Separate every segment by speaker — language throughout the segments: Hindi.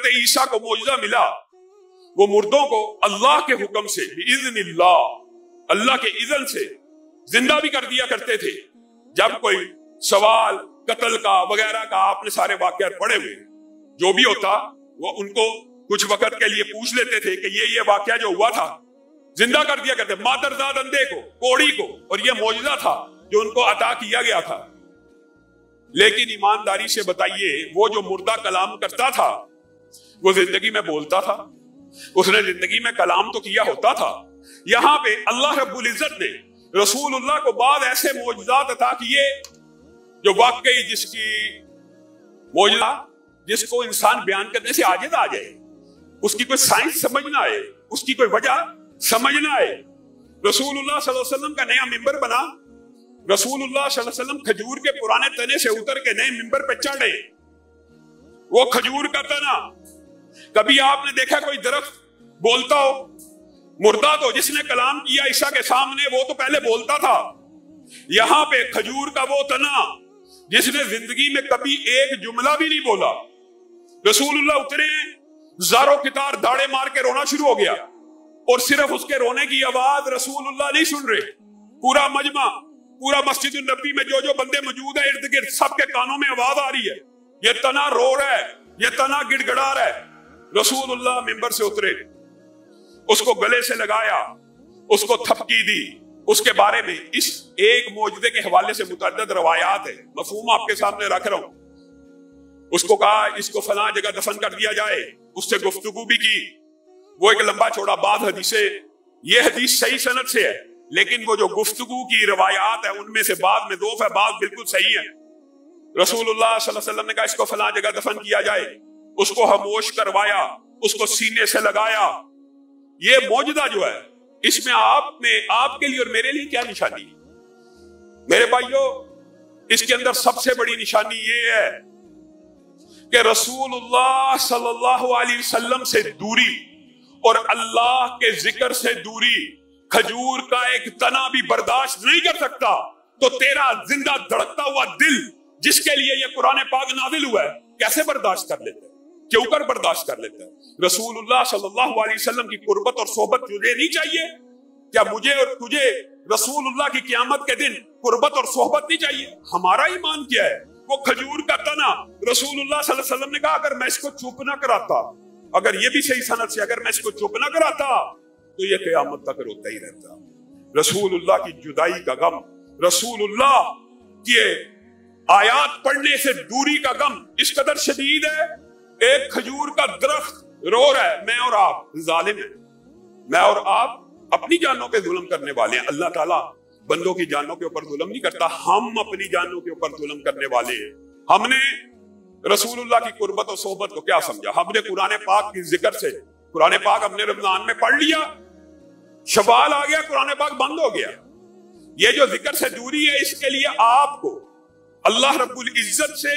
Speaker 1: हजरत ईसा को मौजज़ा मिला, वो मुर्दों को अल्लाह के हुक्म से, बिइज़्निल्लाह, अल्लाह के इज़्न से जिंदा भी कर दिया करते थे। जब कोई सवाल कत्ल का वगैरह का आपने सारे वाक़यात पढ़े हुए, जो भी होता वो उनको कुछ वक्त के लिए पूछ लेते थे कि ये वाक़या जो हुआ था, जिंदा कर दिया करते, मादरजाद अंधे को, कोड़ी को, और ये मौजज़ा था जो उनको अता किया गया था। लेकिन ईमानदारी से बताइए, वो जो मुर्दा कलाम करता था वो जिंदगी में बोलता था, उसने जिंदगी में कलाम तो किया होता था। यहाँ पे अल्लाह रब्बुल इज्जत ने रसूलुल्लाह को बाद ऐसे मौजज़ात अता किए जो वाकई जिसकी मौजज़ा जिसको इंसान बयान करने से आजिज़ आ जाए, उसकी कोई साइंस समझ ना आए, उसकी कोई वजह समझ ना आए। रसूलुल्लाह सल्लल्लाहु अलैहि वसल्लम का नया मिंबर बना, रसूलुल्लाह सल्लल्लाहु अलैहि वसल्लम खजूर के पुराने तने से उतर के नए मिंबर पे चढ़े। वो खजूर का तना, कभी आपने देखा कोई दरख्त बोलता हो? मुर्दा तो जिसने कलाम किया ईसा के सामने वो तो पहले बोलता था। यहाँ पे खजूर का वो तना जिसने जिंदगी में कभी एक जुमला भी नहीं बोला। रसूलुल्लाह उतरे, ज़ारो कितार दाड़े मार के रोना शुरू हो गया, और सिर्फ उसके रोने की आवाज रसूलुल्लाह नहीं सुन रहे, पूरा मजमा, पूरा मस्जिद नबी में जो जो बंदे मौजूद है इर्द गिर्द, सबके कानों में आवाज आ रही है, ये तना रो रहा है, ये तना गिड़गिड़ा रहा है। रसूलुल्लाह मिंबर से उतरे, उसको गले से लगाया, उसको थपकी दी। उसके बारे में इस एक मौजूदे के हवाले से मुतअद्दिद रवायात है, मफहूम आपके सामने रख रहा हूं। उसको कहा इसको फलां जगह दफन कर दिया जाए, उससे गुफ्तगू भी की। वो एक लंबा चौड़ा बात हदीसे, ये हदीस सही सनद से है, लेकिन वो जो गुफ्तगू की रवायात है उनमें से बाद में दोफ है, बात बिल्कुल सही है। रसूलुल्लाह सल्लल्लाहु अलैहि वसल्लम ने कहा इसको फलां जगह दफन किया जाए, उसको खामोश करवाया, उसको सीने से लगाया। ये मौजूदा जो है, इसमें आप में आपके लिए और मेरे लिए क्या निशानी है? मेरे भाइयों, इसके अंदर सबसे बड़ी निशानी ये है कि रसूलुल्लाह सल्लल्लाहु अलैहि वसल्लम से दूरी और अल्लाह के जिक्र से दूरी खजूर का एक तना भी बर्दाश्त नहीं कर सकता। तो तेरा जिंदा धड़कता हुआ दिल जिसके लिए ये कुरान पाक नाजिल हुआ है, कैसे बर्दाश्त कर लेता है? क्यों कर बर्दाश्त कर लेता है? रसूलुल्लाह सल्लल्लाहु अलैहि वसल्लम की कुर्बत और सोहबत तुझे नहीं चाहिए? क्या मुझे और तुझे रसूलुल्लाह की क़यामत के दिन कुर्बत और सोहबत नहीं चाहिए? हमारा ईमान क्या है? वो खजूर का तना, रसूलुल्लाह सल्लल्लाहु अलैहि वसल्लम ने कहा अगर मैं इसको चुप ना कराता, अगर ये भी सही सनद से, अगर मैं इसको चुप ना कराता तो ये क़यामत तक रोता ही रहता। रसूलुल्लाह की जुदाई का गम, रसूलुल्लाह की आयात पढ़ने से दूरी का गम इस कदर शदीद है। एक खजूर का दरख्त रो रहा है, मैं और आप जालिम हैं, मैं और आप अपनी जानों पे जुल्म करने वाले हैं। अल्लाह ताला बंदों की जानों के ऊपर जुल्म नहीं करता, हम अपनी जानों के ऊपर जुल्म करने वाले हैं। हमने रसूलुल्लाह की कुर्बत और सोहबत को क्या समझा? हमने कुरान पाक की जिक्र से, कुरान पाक हमने रमजान में पढ़ लिया, शवाल आ गया, कुरान पाक बंद हो गया। ये जो जिक्र से दूरी है, इसके लिए आपको अल्लाह रब्बुल इज्जत से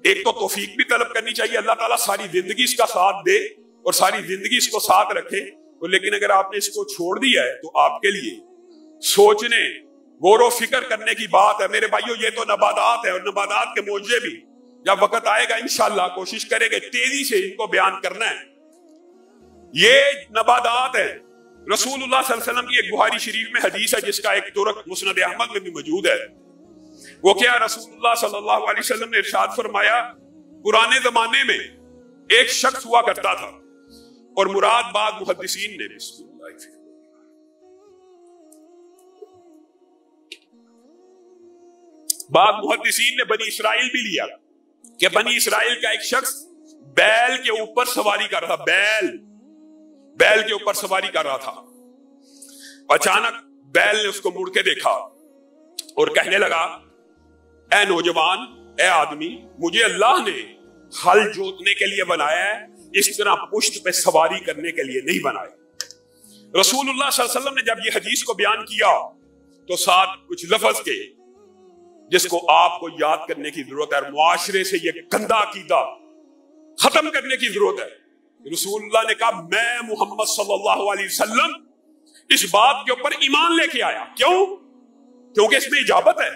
Speaker 1: एक तो तौफीक भी तलब करनी चाहिए, अल्लाह ताला सारी जिंदगी इसका साथ दे और सारी जिंदगी इसको साथ रखे। तो लेकिन अगर आपने इसको छोड़ दिया है तो आपके लिए सोचने, गौर फिक्र करने की बात है। मेरे भाइयों, ये तो नबादात है, और नबादात के मौजे भी जब वक्त आएगा इंशाअल्लाह कोशिश करेंगे तेजी से इनको बयान करना है। ये नबादात है। रसूलुल्लाह सल्लल्लाहु अलैहि वसल्लम की एक बुखारी शरीफ में हदीस है जिसका एक तुरक मुस्नद अहमद में भी मौजूद है। वो क्या? रसूलुल्लाह सल्लल्लाहु अलैहि वसल्लम ने इरशाद फरमाया, पुराने जमाने में एक शख्स हुआ करता था, और मुराद बाद मुहद्दिसीन ने बनी इसराइल भी लिया कि बनी इसराइल का एक शख्स बैल के ऊपर सवारी कर रहा था, बैल के ऊपर सवारी कर रहा था। अचानक बैल ने उसको मुड़ के देखा और कहने लगा, ए नौजवान, ए आदमी, मुझे अल्लाह ने हल जोतने के लिए बनाया है, इस तरह पुश्त पे सवारी करने के लिए नहीं बनाया। रसूलुल्लाह सल्लल्लाहु अलैहि वसल्लम ने जब ये हदीस को बयान किया तो साथ कुछ लफ्ज के जिसको आपको याद करने की जरूरत है, मुआशरे से ये गंदा अकीदा खत्म करने की जरूरत है। रसूलुल्लाह ने कहा, मैं मोहम्मद सल्लल्लाहु अलैहि वसल्लम इस बात के ऊपर ईमान लेके आया। क्यों? क्योंकि इसमें इजाबत है।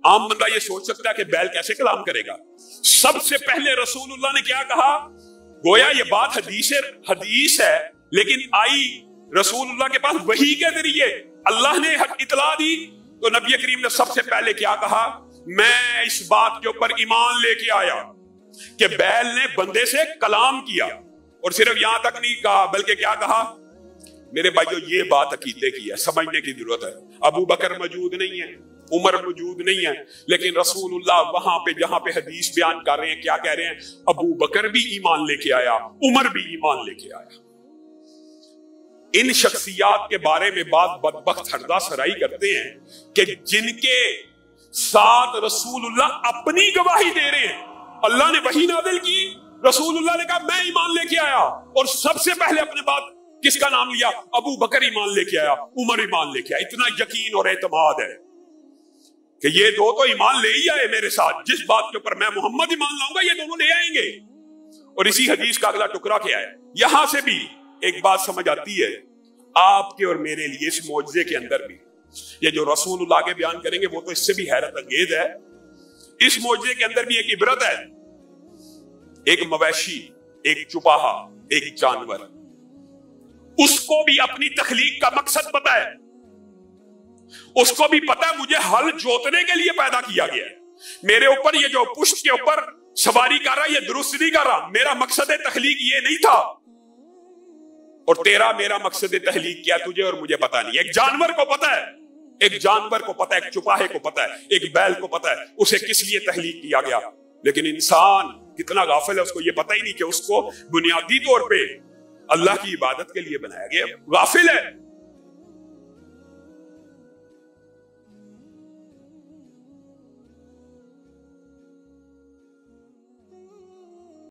Speaker 1: आम बंदा ये सोच सकता है कि बैल कैसे कलाम करेगा। सबसे पहले रसूलुल्लाह ने क्या कहा, गोया ये बात हदीस है, लेकिन आई रसूलुल्लाह के पास वही के जरिए अल्लाह ने इतला दी। तो नबी करीम ने सबसे पहले क्या कहा, मैं इस बात के ऊपर ईमान लेके आया कि बैल ने बंदे से कलाम किया। और सिर्फ यहां तक नहीं कहा, बल्कि क्या कहा, मेरे भाइयों ये बात अकीदे की है, समझने की जरूरत है। अबू बकर मौजूद नहीं है, उमर मौजूद नहीं है, लेकिन रसूलुल्लाह वहां पे जहां पे हदीस बयान कर रहे हैं क्या कह रहे हैं, अबू बकर भी ईमान लेके आया, उमर भी ईमान लेके आया। इन शख्सियात के बारे में बात बदबख्त हरदा सराई करते हैं कि जिनके साथ रसूलुल्लाह अपनी गवाही दे रहे हैं। अल्लाह ने वही नाज़िल की, रसूलुल्लाह ने कहा मैं ईमान लेके आया, और सबसे पहले अपने बात किसका नाम लिया, अबू बकर ईमान लेके आया, उमर ईमान लेके आया। इतना यकीन और एतमाद है कि ये दो तो ईमान ले ही आए मेरे साथ, जिस बात के ऊपर मैं मोहम्मद ईमान लाऊंगा ये दोनों ले आएंगे। और इसी हदीस का अगला टुकड़ा क्या है, यहां से भी एक बात समझ आती है आपके और मेरे लिए, इस मौजज़े के अंदर भी। ये जो रसूलुल्लाह के बयान करेंगे वो तो इससे भी हैरत अंगेज है। इस मौजज़े के अंदर भी एक इबरत है। एक मवेशी, एक चुपाहा, एक जानवर, उसको भी अपनी तखलीक का मकसद पता है। उसको भी पता है मुझे हल जोतने के लिए पैदा किया गया है। मेरे ऊपर ये जो पुष्ट के ऊपर सवारी कर रहा है ये दुरुस्त नहीं कर रहा, मेरा मकसद तखलीक ये नहीं था। और तेरा मेरा मकसद तहलीक क्या तुझे और मुझे पता नहीं। एक जानवर को पता है, एक जानवर को पता है, एक चुपाहे को पता है, एक बैल को पता है उसे किस लिए तहलीक किया गया। लेकिन इंसान कितना गाफिल है, उसको ये पता ही नहीं कि उसको बुनियादी तौर पे अल्लाह की इबादत के लिए बनाया गया। गाफिल है।